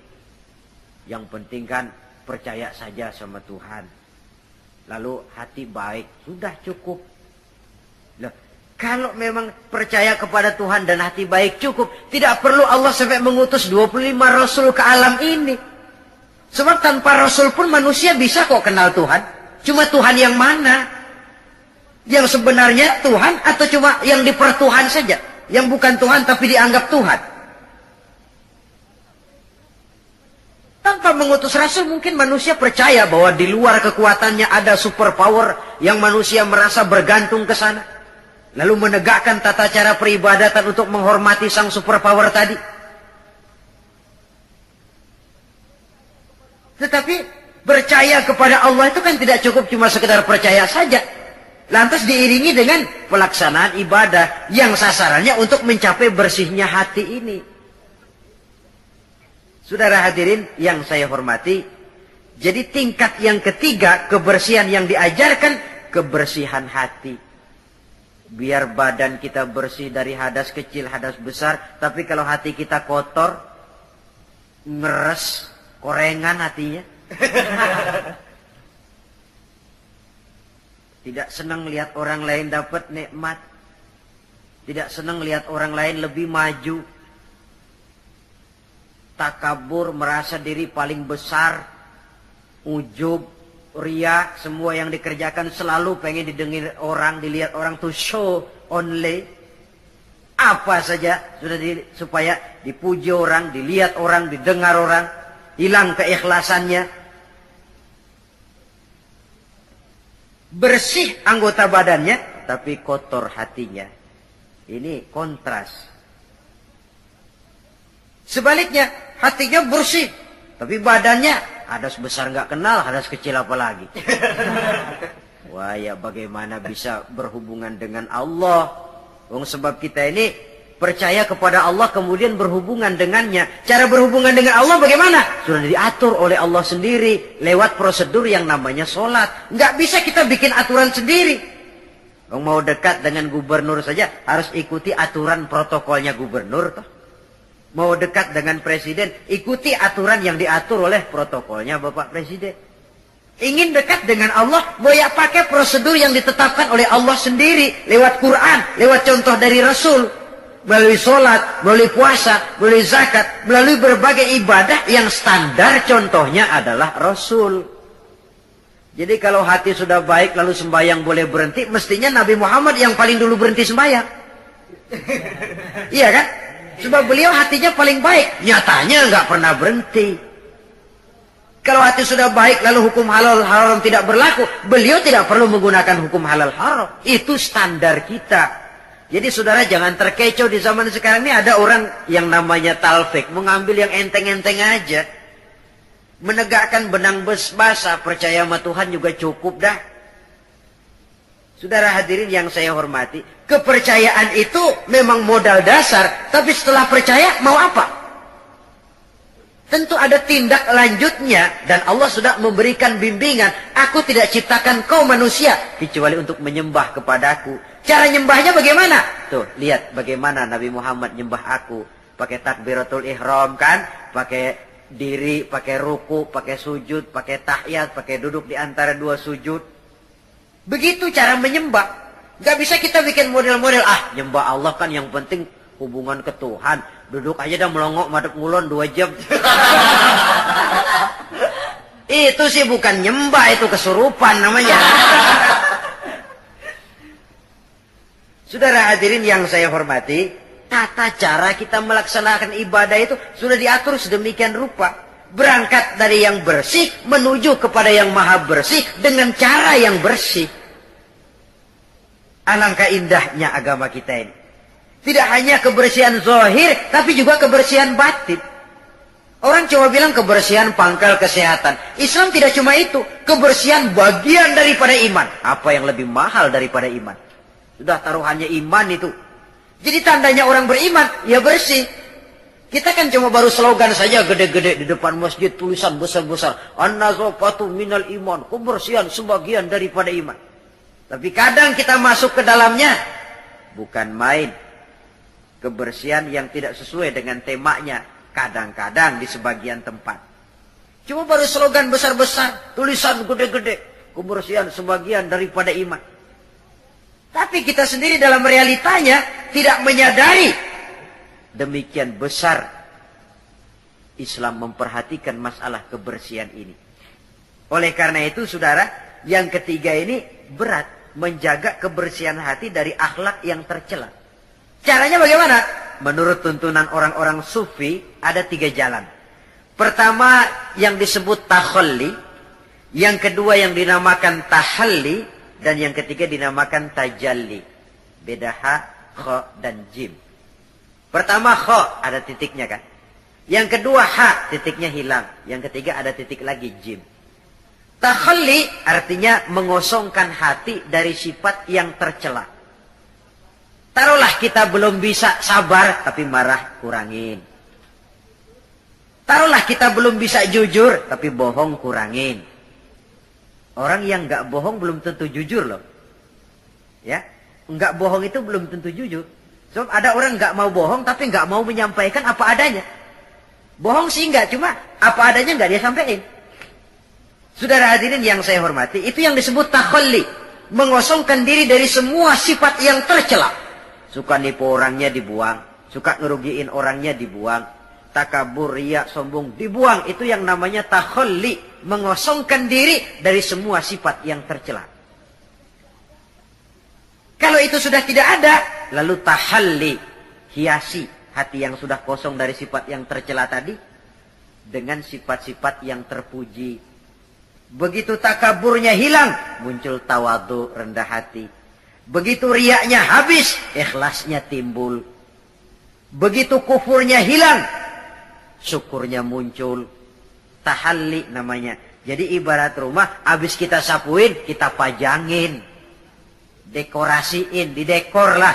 yang penting kan percaya saja sama Tuhan. Lalu hati baik, sudah cukup. Loh, kalau memang percaya kepada Tuhan dan hati baik cukup, tidak perlu Allah sampai mengutus 25 Rasul ke alam ini. Sebab tanpa Rasul pun manusia bisa kok kenal Tuhan. Cuma Tuhan yang mana? Yang sebenarnya Tuhan atau cuma yang dipertuhan saja? Yang bukan Tuhan tapi dianggap Tuhan? Tanpa tanpa mengutus rasul mungkin manusia percaya bahwa di luar kekuatannya ada super power yang manusia merasa bergantung ke sana. Lalu menegakkan tata cara peribadatan untuk menghormati sang super power tadi. Tetapi percaya kepada Allah itu kan tidak cukup cuma sekedar percaya saja. Lantas diiringi dengan pelaksanaan ibadah yang sasarannya untuk mencapai bersihnya hati ini. Saudara hadirin yang saya hormati, jadi tingkat yang ketiga kebersihan yang diajarkan, kebersihan hati. Biar badan kita bersih dari hadas kecil, hadas besar, tapi kalau hati kita kotor, ngeres, korengan hatinya. Tidak senang lihat orang lain dapat nikmat. Tidak senang lihat orang lain lebih maju. Takabur, merasa diri paling besar. Ujub, ria, semua yang dikerjakan selalu pengen didengar orang, dilihat orang, to show only. Apa saja sudah supaya dipuji orang, dilihat orang, didengar orang. Hilang keikhlasannya. Bersih anggota badannya, tapi kotor hatinya. Ini kontras. Sebaliknya, hatinya bersih, tapi badannya hadas besar nggak kenal, hadas kecil apalagi. Wah, ya bagaimana bisa berhubungan dengan Allah? Sebab kita ini percaya kepada Allah kemudian berhubungan dengannya. Cara berhubungan dengan Allah bagaimana? Sudah diatur oleh Allah sendiri lewat prosedur yang namanya sholat. Nggak bisa kita bikin aturan sendiri. Mau dekat dengan gubernur saja harus ikuti aturan protokolnya gubernur toh. Mau dekat dengan presiden, ikuti aturan yang diatur oleh protokolnya Bapak Presiden. Ingin dekat dengan Allah, mau ya pakai prosedur yang ditetapkan oleh Allah sendiri. Lewat Quran, lewat contoh dari Rasul. Melalui sholat, melalui puasa, melalui zakat, melalui berbagai ibadah yang standar contohnya adalah Rasul. Jadi kalau hati sudah baik lalu sembahyang boleh berhenti, mestinya Nabi Muhammad yang paling dulu berhenti sembahyang. Iya kan? Sebab beliau hatinya paling baik. Nyatanya nggak pernah berhenti. Kalau hati sudah baik lalu hukum halal haram tidak berlaku, beliau tidak perlu menggunakan hukum halal haram. Itu standar kita. Jadi saudara jangan terkecoh di zaman sekarang ini ada orang yang namanya talfik. Mengambil yang enteng-enteng aja. Menegakkan benang basah, percaya sama Tuhan juga cukup dah. Saudara hadirin yang saya hormati, kepercayaan itu memang modal dasar, tapi setelah percaya mau apa? Tentu ada tindak lanjutnya dan Allah sudah memberikan bimbingan. Aku tidak ciptakan kau manusia kecuali untuk menyembah kepadaku. Cara nyembahnya bagaimana? Tuh, lihat bagaimana Nabi Muhammad nyembah aku. Pakai takbiratul ihram kan? Pakai diri, pakai ruku, pakai sujud, pakai tahiyat, pakai duduk di antara dua sujud. Begitu cara menyembah. Gak bisa kita bikin model-model. Nyembah Allah kan yang penting hubungan ke Tuhan. Duduk aja dah melongok madep ngulon 2 jam. Itu sih bukan nyembah, itu kesurupan namanya. Saudara hadirin yang saya hormati, tata cara kita melaksanakan ibadah itu sudah diatur sedemikian rupa. Berangkat dari yang bersih menuju kepada yang maha bersih dengan cara yang bersih. Alangkah indahnya agama kita ini. Tidak hanya kebersihan zahir, tapi juga kebersihan batin. Orang cuma bilang kebersihan pangkal kesehatan. Islam tidak cuma itu. Kebersihan bagian daripada iman. Apa yang lebih mahal daripada iman? Sudah taruhannya iman itu. Jadi tandanya orang beriman, ya bersih. Kita kan cuma baru slogan saja gede-gede di depan masjid, tulisan besar-besar. An-nazafatu minal iman. Kebersihan sebagian daripada iman. Tapi kadang kita masuk ke dalamnya. Bukan main. Kebersihan yang tidak sesuai dengan temanya. Kadang-kadang di sebagian tempat. Cuma baru slogan besar-besar. Tulisan gede-gede. Kebersihan sebagian daripada iman. Tapi kita sendiri dalam realitanya tidak menyadari. Demikian besar Islam memperhatikan masalah kebersihan ini. Oleh karena itu saudara, yang ketiga ini berat, menjaga kebersihan hati dari akhlak yang tercela. Caranya bagaimana? Menurut tuntunan orang-orang sufi ada 3 jalan. Pertama yang disebut takhalli, yang kedua yang dinamakan tahalli, dan yang ketiga dinamakan tajalli. Beda ha, kha, dan jim. Pertama kha, ada titiknya kan. Yang kedua ha, titiknya hilang. Yang ketiga ada titik lagi, jim. Takhalli artinya mengosongkan hati dari sifat yang tercela. Taruhlah kita belum bisa sabar, tapi marah kurangin. Taruhlah kita belum bisa jujur, tapi bohong kurangin. Orang yang nggak bohong belum tentu jujur loh. Ya, nggak bohong itu belum tentu jujur. Sebab ada orang nggak mau bohong, tapi nggak mau menyampaikan apa adanya. Bohong sih nggak, cuma apa adanya nggak dia sampaikan. Saudara hadirin yang saya hormati, itu yang disebut takhalli. Mengosongkan diri dari semua sifat yang tercela. Suka nipu orangnya dibuang. Suka ngerugiin orangnya dibuang. Takabur, riya, sombong dibuang. Itu yang namanya takhalli. Mengosongkan diri dari semua sifat yang tercela. Kalau itu sudah tidak ada, lalu tahalli. Hiasi hati yang sudah kosong dari sifat yang tercela tadi. Dengan sifat-sifat yang terpuji. Begitu takaburnya hilang, muncul tawadu, rendah hati. Begitu riyaknya habis, ikhlasnya timbul. Begitu kufurnya hilang, syukurnya muncul. Tahalli namanya. Jadi ibarat rumah, habis kita sapuin, kita pajangin. Dekorasiin, didekor lah.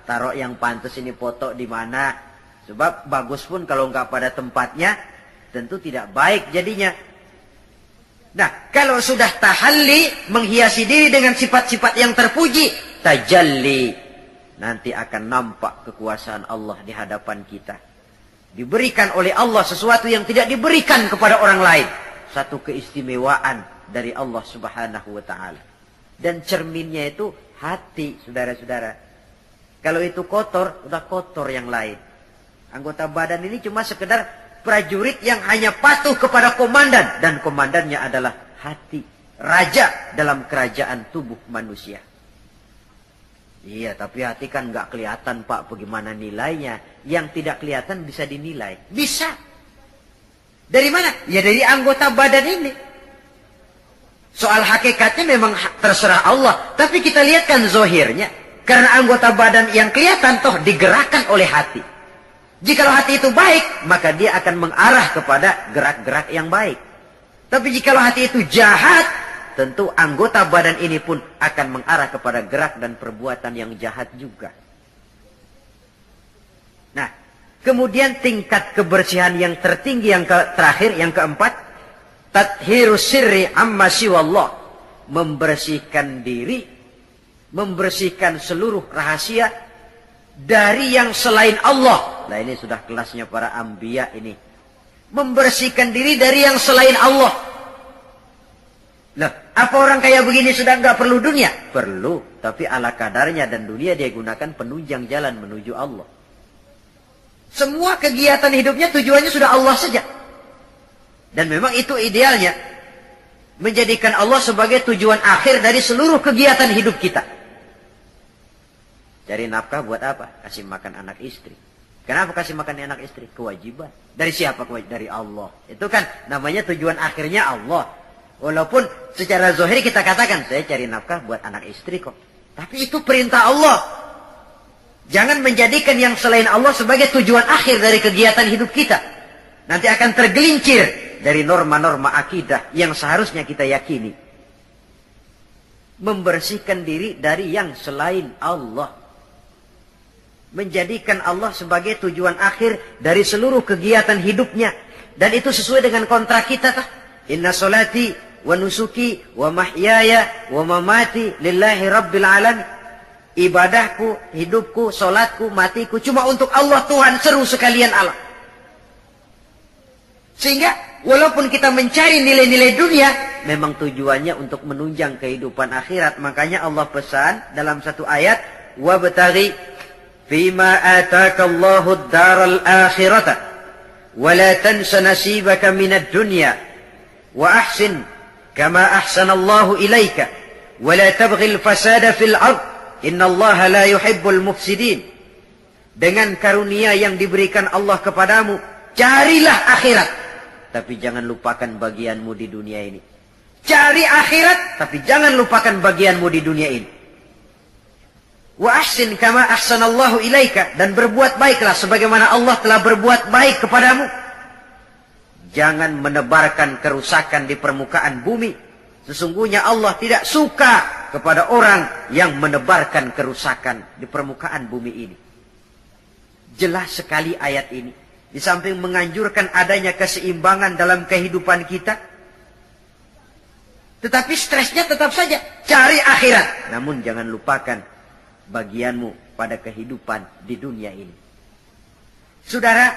Taruh yang pantas ini foto di mana. Sebab bagus pun kalau nggak pada tempatnya, tentu tidak baik jadinya. Nah, kalau sudah tahalli, menghiasi diri dengan sifat-sifat yang terpuji, tajalli, nanti akan nampak kekuasaan Allah di hadapan kita. Diberikan oleh Allah sesuatu yang tidak diberikan kepada orang lain. Satu keistimewaan dari Allah Subhanahu wa ta'ala. Dan cerminnya itu hati, saudara-saudara. Kalau itu kotor, udah kotor yang lain. Anggota badan ini cuma sekedar prajurit yang hanya patuh kepada komandan. Dan komandannya adalah hati. Raja dalam kerajaan tubuh manusia. Iya, tapi hati kan nggak kelihatan Pak bagaimana nilainya. Yang tidak kelihatan bisa dinilai. Bisa. Dari mana? Ya dari anggota badan ini. Soal hakikatnya memang terserah Allah. Tapi kita lihat kan zohirnya. Karena anggota badan yang kelihatan toh digerakkan oleh hati. Jikalau hati itu baik, maka dia akan mengarah kepada gerak-gerak yang baik. Tapi jikalau hati itu jahat, tentu anggota badan ini pun akan mengarah kepada gerak dan perbuatan yang jahat juga. Nah, kemudian tingkat kebersihan yang tertinggi yang terakhir, yang keempat, tathhirus sirri amma siwallah, membersihkan diri, membersihkan seluruh rahasia dari yang selain Allah. Nah ini sudah kelasnya para anbiya ini. Membersihkan diri dari yang selain Allah. Nah, apa orang kayak begini sudah nggak perlu dunia? Perlu, tapi ala kadarnya, dan dunia dia gunakan penunjang jalan menuju Allah. Semua kegiatan hidupnya tujuannya sudah Allah saja. Dan memang itu idealnya. Menjadikan Allah sebagai tujuan akhir dari seluruh kegiatan hidup kita. Cari nafkah buat apa? Kasih makan anak istri. Kenapa kasih makan anak istri? Kewajiban. Dari siapa kewajiban? Dari Allah. Itu kan namanya tujuan akhirnya Allah. Walaupun secara zahir kita katakan, saya cari nafkah buat anak istri kok. Tapi itu perintah Allah. Jangan menjadikan yang selain Allah sebagai tujuan akhir dari kegiatan hidup kita. Nanti akan tergelincir dari norma-norma akidah yang seharusnya kita yakini. Membersihkan diri dari yang selain Allah. Menjadikan Allah sebagai tujuan akhir dari seluruh kegiatan hidupnya. Dan itu sesuai dengan kontrak kita. Inna solati wa nusuki wa mahyaya wa mamati lillahi rabbil alamin. Ibadahku, hidupku, solatku, matiku cuma untuk Allah Tuhan, seru sekalian Allah. Sehingga walaupun kita mencari nilai-nilai dunia, memang tujuannya untuk menunjang kehidupan akhirat. Makanya Allah pesan dalam satu ayat, wabtaghi fima ataka Allahu ad-daral akhirata wa la tansa nasibaka minad dunya wa ahsin kama ahsana Allahu ilaika wa la tabghil fasada fil ard innallaha la yuhibbul mufsidin. Dengan karunia yang diberikan Allah kepadamu, carilah akhirat. tapi jangan lupakan bagianmu di dunia ini. Cari akhirat, tapi jangan lupakan bagianmu di dunia ini. Wa ahsin kama ahsanallahu ilaika, dan berbuat baiklah sebagaimana Allah telah berbuat baik kepadamu. Jangan menebarkan kerusakan di permukaan bumi. Sesungguhnya Allah tidak suka kepada orang yang menebarkan kerusakan di permukaan bumi ini. Jelas sekali ayat ini. Di samping menganjurkan adanya keseimbangan dalam kehidupan kita, tetapi stresnya tetap saja cari akhirat. Namun jangan lupakan bagianmu pada kehidupan di dunia ini. Saudara,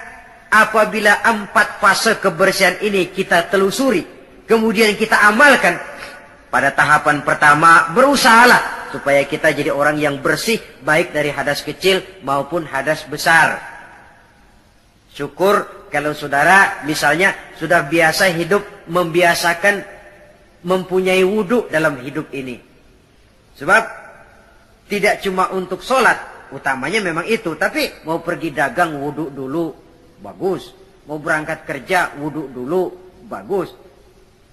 apabila 4 fase kebersihan ini kita telusuri, kemudian kita amalkan, pada tahapan pertama berusahalah supaya kita jadi orang yang bersih, baik dari hadas kecil maupun hadas besar. Syukur kalau saudara misalnya sudah biasa hidup, membiasakan mempunyai wudhu dalam hidup ini. Sebab tidak cuma untuk sholat, utamanya memang itu, tapi mau pergi dagang wudhu dulu, bagus. Mau berangkat kerja wudhu dulu, bagus.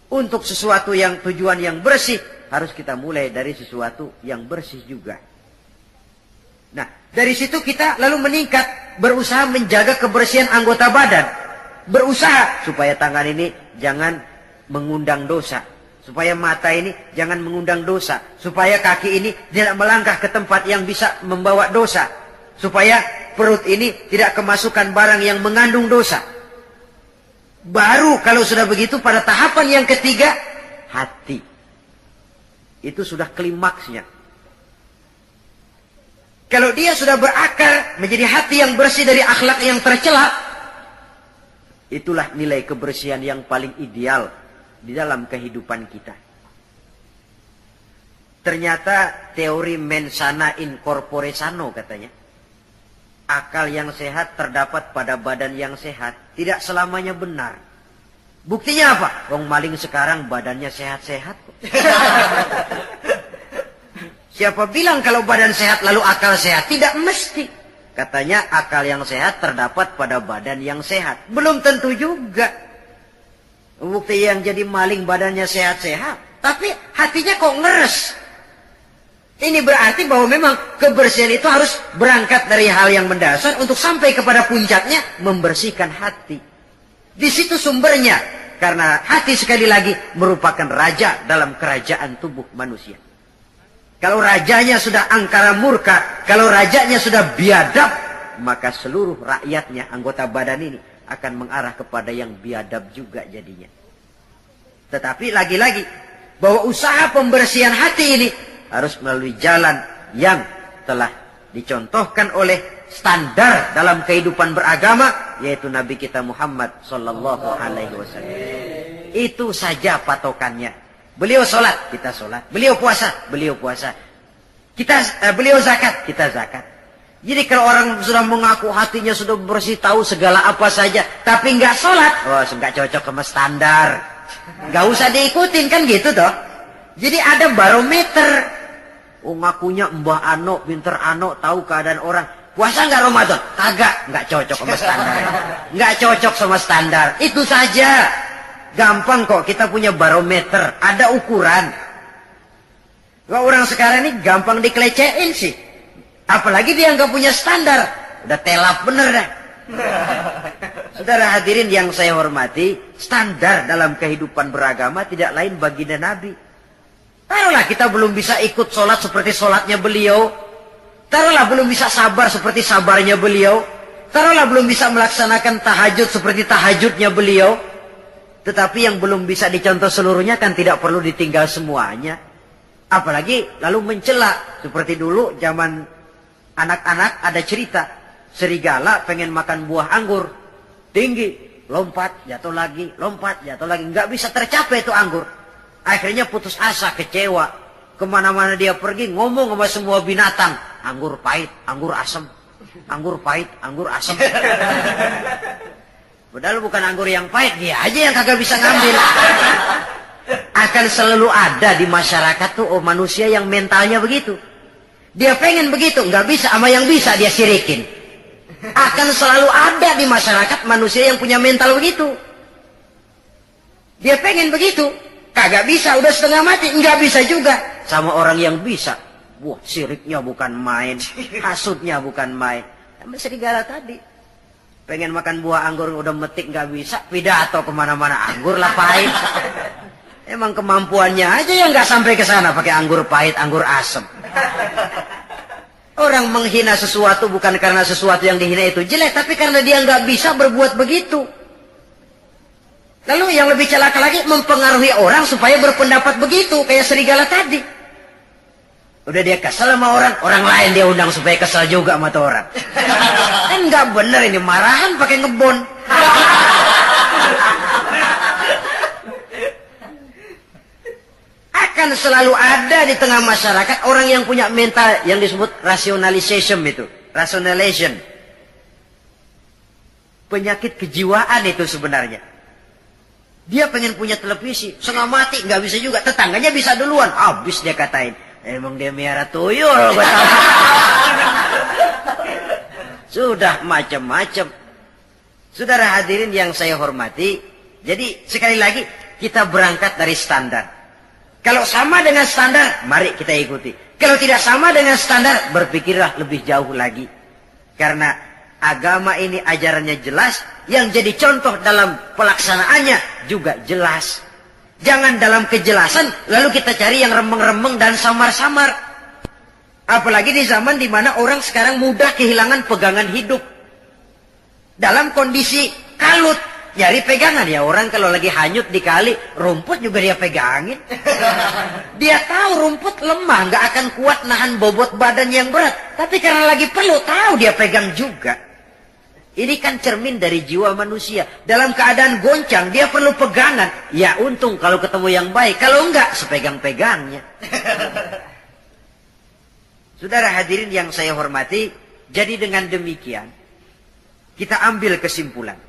Untuk sesuatu yang tujuan yang bersih, harus kita mulai dari sesuatu yang bersih juga. Nah, dari situ kita lalu meningkat, berusaha menjaga kebersihan anggota badan. Berusaha supaya tangan ini jangan mengundang dosa. Supaya mata ini jangan mengundang dosa. Supaya kaki ini tidak melangkah ke tempat yang bisa membawa dosa. Supaya perut ini tidak kemasukan barang yang mengandung dosa. Baru kalau sudah begitu pada tahapan yang ketiga, hati. Itu sudah klimaksnya. Kalau dia sudah berakar menjadi hati yang bersih dari akhlak yang tercela, itulah nilai kebersihan yang paling ideal di dalam kehidupan kita. Ternyata teori mens sana in corpore sano katanya. Akal yang sehat terdapat pada badan yang sehat. Tidak selamanya benar. Buktinya apa? Wong maling sekarang badannya sehat-sehat. Siapa bilang kalau badan sehat lalu akal sehat? Tidak mesti. Katanya akal yang sehat terdapat pada badan yang sehat. Belum tentu juga. Bukti yang jadi maling badannya sehat-sehat. Tapi hatinya kok ngeres. Ini berarti bahwa memang kebersihan itu harus berangkat dari hal yang mendasar untuk sampai kepada puncaknya membersihkan hati. Di situ sumbernya. Karena hati sekali lagi merupakan raja dalam kerajaan tubuh manusia. Kalau rajanya sudah angkara murka, kalau rajanya sudah biadab, maka seluruh rakyatnya, anggota badan ini akan mengarah kepada yang biadab juga jadinya. Tetapi lagi-lagi bahwa usaha pembersihan hati ini harus melalui jalan yang telah dicontohkan oleh standar dalam kehidupan beragama, yaitu Nabi kita Muhammad sallallahu alaihi wasallam. Itu saja patokannya. Beliau sholat, kita sholat. Beliau puasa, beliau puasa. Beliau zakat, kita zakat. Jadi kalau orang sudah mengaku hatinya sudah bersih, tahu segala apa saja, tapi nggak sholat, oh nggak cocok sama standar. Nggak usah diikutin kan gitu toh. Jadi ada barometer. Oh ngakunya Mbah Ano, pinter Ano, tahu keadaan orang. Puasa nggak Ramadan? Kagak, nggak cocok sama standar. Nggak cocok sama standar. Itu saja. Gampang kok kita punya barometer, ada ukuran. Kalau orang sekarang ini gampang dikelecehin sih. Apalagi dia nggak punya standar, udah telap bener dah. Saudara hadirin yang saya hormati, standar dalam kehidupan beragama tidak lain baginda Nabi. Taruhlah kita belum bisa ikut sholat seperti sholatnya beliau. Taruhlah belum bisa sabar seperti sabarnya beliau. Taruhlah belum bisa melaksanakan tahajud seperti tahajudnya beliau. Tetapi yang belum bisa dicontoh seluruhnya kan tidak perlu ditinggal semuanya. Apalagi lalu mencela. Seperti dulu zaman anak-anak ada cerita. Serigala pengen makan buah anggur. Tinggi. Lompat, jatuh lagi. Lompat, jatuh lagi. Nggak bisa tercapai itu anggur. Akhirnya putus asa, kecewa. Kemana-mana dia pergi ngomong sama semua binatang. Anggur pahit, anggur asam. Anggur pahit, anggur asam. Padahal bukan anggur yang pahit, dia aja yang kagak bisa ngambil. Akan selalu ada di masyarakat tuh manusia yang mentalnya begitu. Dia pengen begitu, nggak bisa, sama yang bisa dia sirikin. Akan selalu ada di masyarakat manusia yang punya mental begitu. Dia pengen begitu. Kagak bisa, udah setengah mati. Nggak bisa juga. Sama orang yang bisa. Wah, siriknya bukan main. Hasutnya bukan main. Sama serigala tadi. Pengen makan buah anggur udah metik nggak bisa. Pidato kemana-mana anggur lah pahit. Emang kemampuannya aja yang nggak sampai ke sana pakai anggur pahit, anggur asem. Orang menghina sesuatu bukan karena sesuatu yang dihina itu jelek, tapi karena dia nggak bisa berbuat begitu. Lalu yang lebih celaka lagi mempengaruhi orang supaya berpendapat begitu, kayak serigala tadi. Udah dia kesel sama orang lain dia undang supaya kesel juga sama tuh orang. Kan nggak bener ini, marahan pakai ngebon. Akan selalu ada di tengah masyarakat orang yang punya mental yang disebut rationalization itu. Rationalization. Penyakit kejiwaan itu sebenarnya. Dia pengen punya televisi, setengah mati, nggak bisa juga. Tetangganya bisa duluan, habis dia katain. Emang dia miara tuyul, gue tahu. Sudah macam-macam. Saudara hadirin yang saya hormati, jadi sekali lagi kita berangkat dari standar. Kalau sama dengan standar, mari kita ikuti. Kalau tidak sama dengan standar, berpikirlah lebih jauh lagi. Karena agama ini ajarannya jelas, yang jadi contoh dalam pelaksanaannya juga jelas. Jangan dalam kejelasan, lalu kita cari yang remeng-remeng dan samar-samar. Apalagi di zaman dimana orang sekarang mudah kehilangan pegangan hidup. Dalam kondisi kalut, nyari pegangan. Ya orang kalau lagi hanyut di kali, rumput juga dia pegangin. Dia tahu rumput lemah, nggak akan kuat nahan bobot badan yang berat. Tapi karena lagi perlu, tahu dia pegang juga. Ini kan cermin dari jiwa manusia. Dalam keadaan goncang, dia perlu pegangan. Ya untung kalau ketemu yang baik. Kalau enggak, sepegang-pegangnya. Saudara hadirin yang saya hormati, jadi dengan demikian, kita ambil kesimpulan.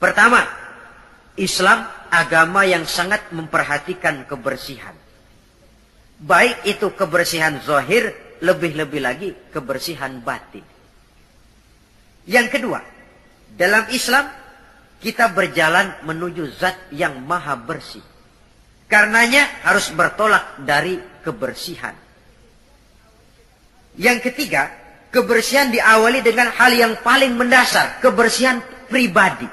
Pertama, Islam agama yang sangat memperhatikan kebersihan. Baik itu kebersihan zahir, lebih-lebih lagi kebersihan batin. Yang kedua, dalam Islam kita berjalan menuju zat yang maha bersih. Karenanya harus bertolak dari kebersihan. Yang ketiga, kebersihan diawali dengan hal yang paling mendasar, kebersihan pribadi.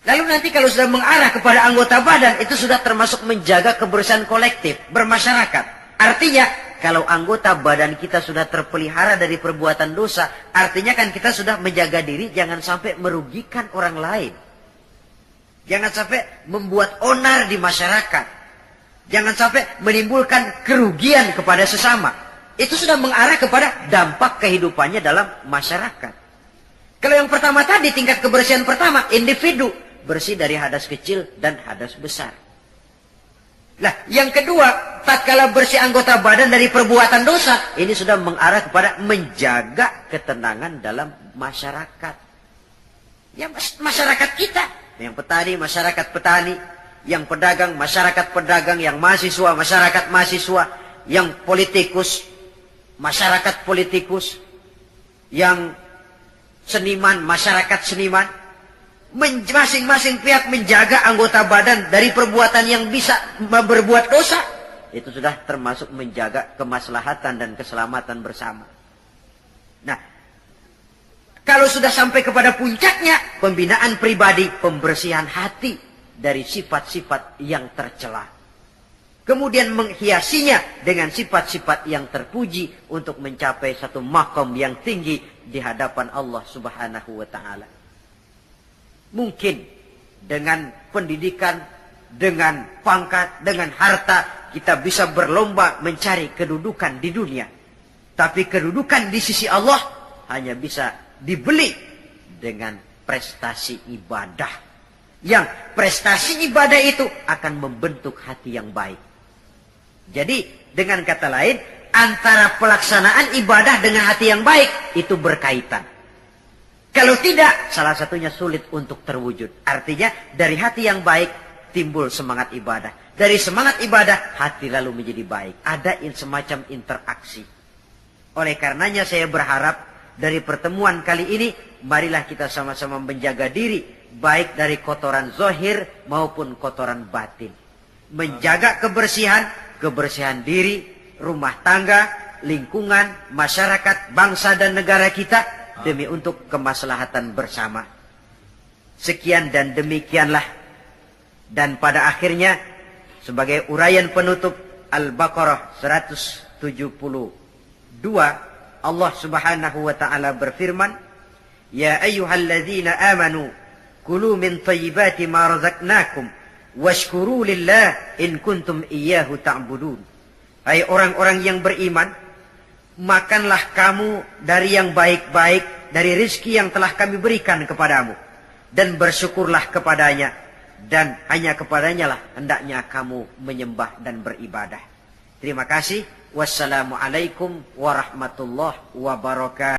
Lalu nanti kalau sudah mengarah kepada anggota badan, itu sudah termasuk menjaga kebersihan kolektif, bermasyarakat. Artinya, kalau anggota badan kita sudah terpelihara dari perbuatan dosa, artinya kan kita sudah menjaga diri jangan sampai merugikan orang lain. Jangan sampai membuat onar di masyarakat. Jangan sampai menimbulkan kerugian kepada sesama. Itu sudah mengarah kepada dampak kehidupannya dalam masyarakat. Kalau yang pertama tadi, tingkat kebersihan pertama, individu. Bersih dari hadas kecil dan hadas besar. Nah, yang kedua, tatkala bersih anggota badan dari perbuatan dosa, ini sudah mengarah kepada menjaga ketenangan dalam masyarakat. Ya, masyarakat kita. Yang petani, masyarakat petani. Yang pedagang, masyarakat pedagang. Yang mahasiswa, masyarakat mahasiswa. Yang politikus, masyarakat politikus. Yang seniman, masyarakat seniman. Masing-masing pihak menjaga anggota badan dari perbuatan yang bisa berbuat dosa. Itu sudah termasuk menjaga kemaslahatan dan keselamatan bersama. Nah, kalau sudah sampai kepada puncaknya, pembinaan pribadi, pembersihan hati dari sifat-sifat yang tercela. Kemudian menghiasinya dengan sifat-sifat yang terpuji untuk mencapai satu maqam yang tinggi di hadapan Allah Subhanahu wa Ta'ala. Mungkin dengan pendidikan, dengan pangkat, dengan harta, kita bisa berlomba mencari kedudukan di dunia. Tapi kedudukan di sisi Allah hanya bisa dibeli dengan prestasi ibadah. Yang prestasi ibadah itu akan membentuk hati yang baik. Jadi dengan kata lain, antara pelaksanaan ibadah dengan hati yang baik itu berkaitan. Kalau tidak, salah satunya sulit untuk terwujud. Artinya, dari hati yang baik timbul semangat ibadah. Dari semangat ibadah, hati lalu menjadi baik. Ada semacam interaksi. Oleh karenanya saya berharap dari pertemuan kali ini, marilah kita sama-sama menjaga diri baik dari kotoran zahir maupun kotoran batin. Menjaga kebersihan diri, rumah tangga, lingkungan, masyarakat, bangsa dan negara kita demi untuk kemaslahatan bersama. Sekian dan demikianlah. Dan pada akhirnya sebagai uraian penutup Al-Baqarah 172, Allah Subhanahu wa taala berfirman, "Ya ayyuhalladzina amanu kulu min thayyibati ma razaqnakum washkuru lillah in kuntum iyyahu ta'budun." Hai orang-orang yang beriman, makanlah kamu dari yang baik-baik dari rezeki yang telah kami berikan kepadamu dan bersyukurlah kepadanya, dan hanya kepadanya lah hendaknya kamu menyembah dan beribadah. Terima kasih. Wassalamualaikum warahmatullahi wabarakatuh.